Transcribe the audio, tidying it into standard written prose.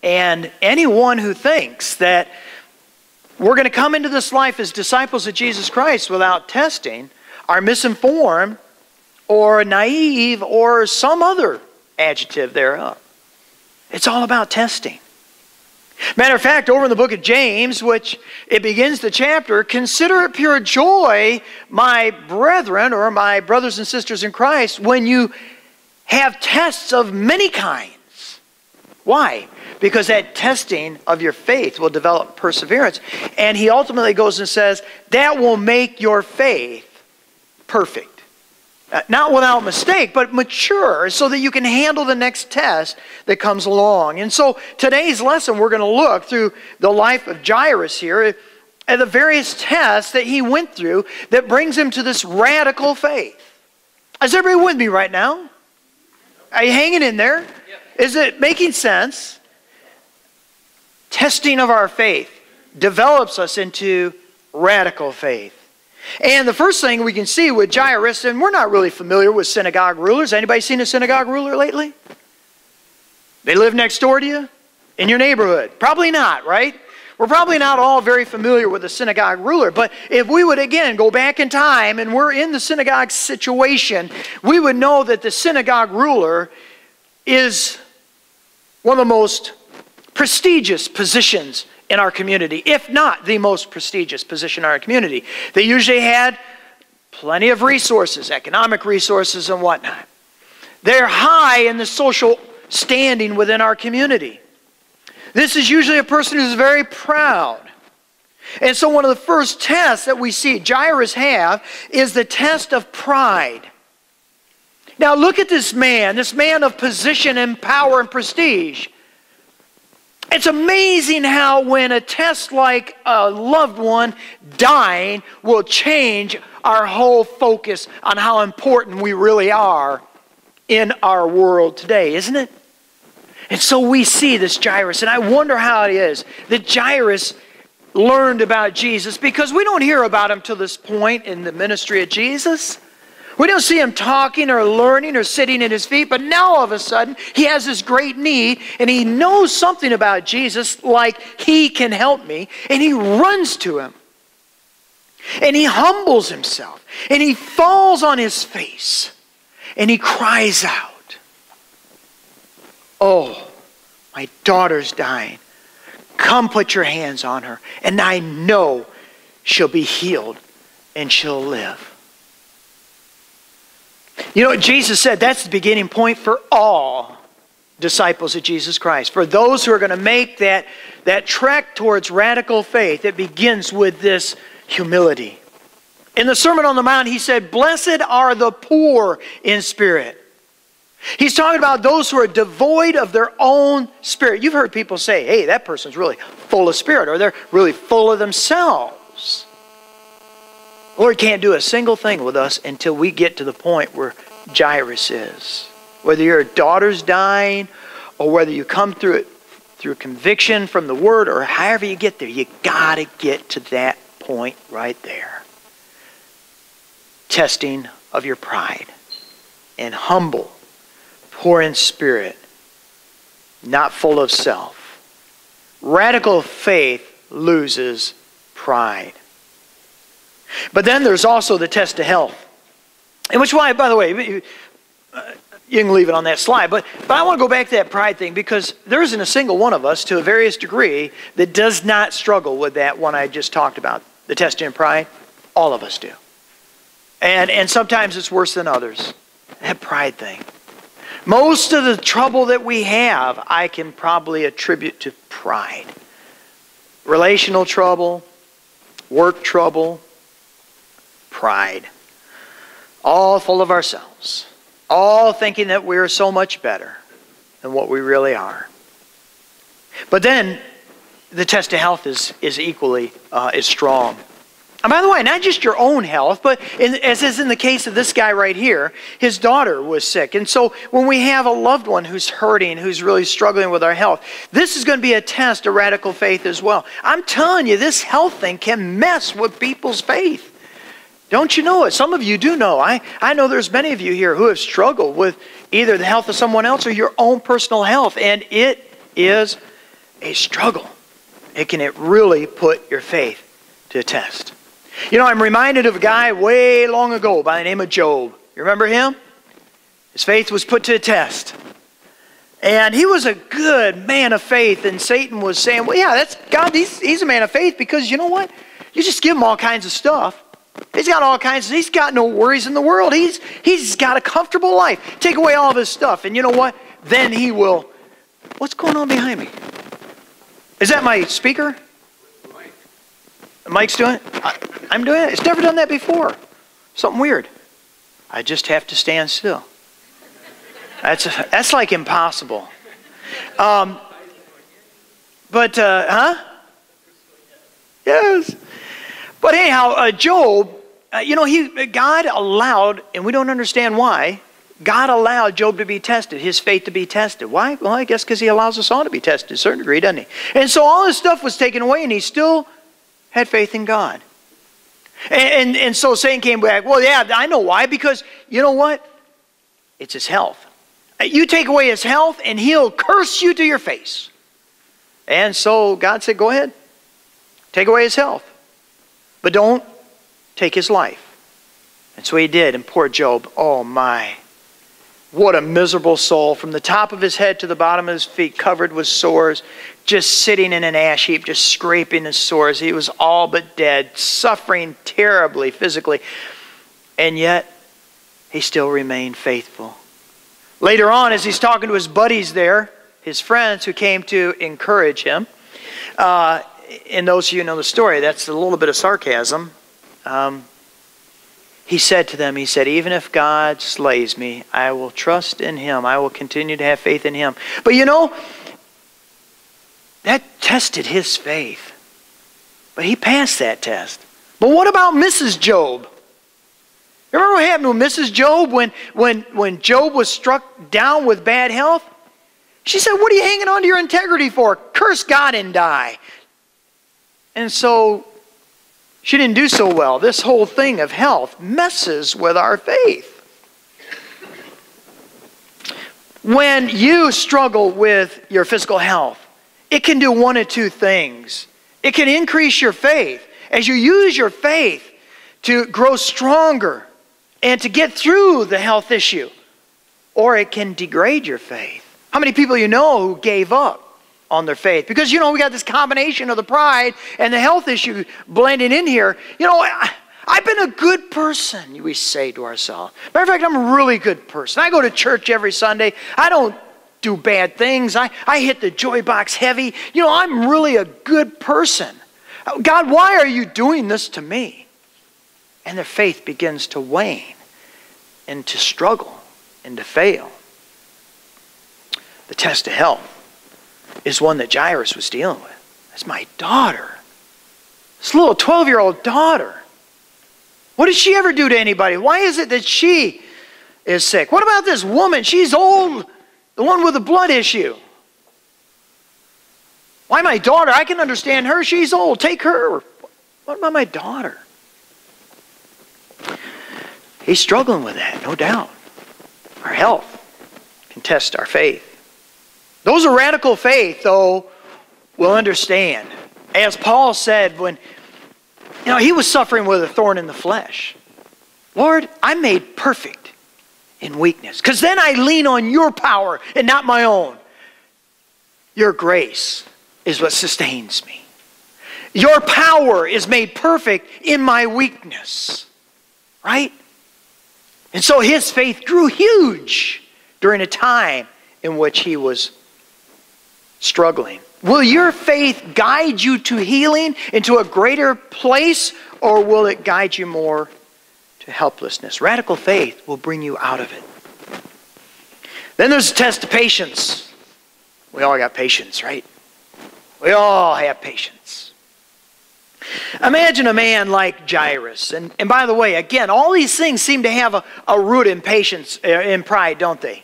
And anyone who thinks that we're going to come into this life as disciples of Jesus Christ without testing are misinformed or naive or some other adjective thereof. It's all about testing. Matter of fact, over in the book of James, which it begins the chapter, consider it pure joy, my brethren, or my brothers and sisters in Christ, when you have tests of many kinds. Why? Because that testing of your faith will develop perseverance. And he ultimately goes and says, that will make your faith perfect. Not without mistake, but mature, so that you can handle the next test that comes along. And so today's lesson, we're going to look through the life of Jairus here at the various tests that he went through that brings him to this radical faith. Is everybody with me right now? Are you hanging in there? Is it making sense? Testing of our faith develops us into radical faith. And the first thing we can see with Jairus, and we're not really familiar with synagogue rulers. Anybody seen a synagogue ruler lately? They live next door to you? In your neighborhood? Probably not, right? We're probably not all very familiar with a synagogue ruler. But if we would, again, go back in time and we're in the synagogue situation, we would know that the synagogue ruler is one of the most prestigious positions in our community, if not the most prestigious position in our community. They usually had plenty of resources, economic resources and whatnot. They're high in the social standing within our community. This is usually a person who's very proud. And so one of the first tests that we see Jairus have is the test of pride. Now look at this man of position and power and prestige. It's amazing how when a test like a loved one dying will change our whole focus on how important we really are in our world today, isn't it? And so we see this Jairus, and I wonder how it is that Jairus learned about Jesus, because we don't hear about him till this point in the ministry of Jesus. We don't see him talking or learning or sitting at his feet, but now all of a sudden he has this great need and he knows something about Jesus, like he can help me, and he runs to him. And he humbles himself and he falls on his face and he cries out, "Oh, my daughter's dying. Come put your hands on her, and I know she'll be healed and she'll live." You know what Jesus said? That's the beginning point for all disciples of Jesus Christ. For those who are going to make that trek towards radical faith, it begins with this humility. In the Sermon on the Mount, he said, "Blessed are the poor in spirit." He's talking about those who are devoid of their own spirit. You've heard people say, "Hey, that person's really full of spirit," or "They're really full of themselves." The Lord can't do a single thing with us until we get to the point where Jairus is. Whether your daughter's dying or whether you come through it through conviction from the Word or however you get there, you got to get to that point right there. Testing of your pride. And humble, poor in spirit, not full of self. Radical faith loses pride. But then there's also the test of health. And which why, by the way, you can leave it on that slide, but I want to go back to that pride thing, because there isn't a single one of us to a various degree that does not struggle with that one I just talked about, the testing of pride. All of us do. And sometimes it's worse than others. That pride thing. Most of the trouble that we have, I can probably attribute to pride. Relational trouble, work trouble, pride. All full of ourselves. All thinking that we're so much better than what we really are. But then the test of health is equally is strong. And by the way, not just your own health, but as is in the case of this guy right here, his daughter was sick. And so when we have a loved one who's hurting, who's really struggling with our health, this is going to be a test of radical faith as well. I'm telling you, this health thing can mess with people's faith. Don't you know it? Some of you do know. I know there's many of you here who have struggled with either the health of someone else or your own personal health. And it is a struggle, it can really put your faith to the test. You know, I'm reminded of a guy way long ago by the name of Job. You remember him? His faith was put to the test. And he was a good man of faith. And Satan was saying, well, yeah, that's God. He's a man of faith because you know what? You just give him all kinds of stuff. He's got no worries in the world. He's got a comfortable life. Take away all of his stuff. And you know what? Then he will. What's going on behind me? Is that my speaker? Mike's doing it? I'm doing it. It's never done that before. Something weird. I just have to stand still. That's like impossible. Yes. But anyhow, Job, God allowed, and we don't understand why, God allowed Job to be tested, his faith to be tested. Why? Well, I guess because he allows us all to be tested to a certain degree, doesn't he? And so all his stuff was taken away, and he still had faith in God. And so Satan came back, well, yeah, I know why, because you know what? It's his health. You take away his health, and he'll curse you to your face. And so God said, go ahead. Take away his health. But don't take his life. And so he did. And poor Job, oh my. What a miserable soul. From the top of his head to the bottom of his feet, covered with sores. Just sitting in an ash heap, just scraping his sores. He was all but dead. Suffering terribly physically. And yet, he still remained faithful. Later on, as he's talking to his buddies there, his friends who came to encourage him, and those of you who know the story, that's a little bit of sarcasm. He said to them, even if God slays me, I will trust in him. I will continue to have faith in him. But you know, that tested his faith. But he passed that test. But what about Mrs. Job? Remember what happened to Mrs. Job when Job was struck down with bad health? She said, what are you hanging on to your integrity for? Curse God and die. And so she didn't do so well. This whole thing of health messes with our faith. When you struggle with your physical health, it can do one of two things. It can increase your faith as you use your faith to grow stronger and to get through the health issue. Or it can degrade your faith. How many people you know who gave up on their faith? Because, we got this combination of the pride and the health issue blending in here. I've been a good person, we say to ourselves. Matter of fact, I'm a really good person. I go to church every Sunday. I don't do bad things. I hit the joy box heavy. I'm really a good person. God, why are you doing this to me? And their faith begins to wane and to struggle and to fail. The test of health is one that Jairus was dealing with. That's my daughter. This little 12-year-old daughter. What did she ever do to anybody? Why is it that she is sick? What about this woman? She's old. The one with the blood issue. Why my daughter? I can understand her. She's old. Take her. What about my daughter? He's struggling with that, no doubt. Our health can test our faith. Those of radical faith, though, will understand. As Paul said when he was suffering with a thorn in the flesh. Lord, I'm made perfect in weakness. Because then I lean on your power and not my own. Your grace is what sustains me. Your power is made perfect in my weakness. Right? And so his faith grew huge during a time in which he was struggling. Will your faith guide you to healing, into a greater place, or will it guide you more to helplessness? Radical faith will bring you out of it. Then there's a test of patience. We all got patience, right? We all have patience. Imagine a man like Jairus. And by the way, again, all these things seem to have a root in patience, in pride, don't they?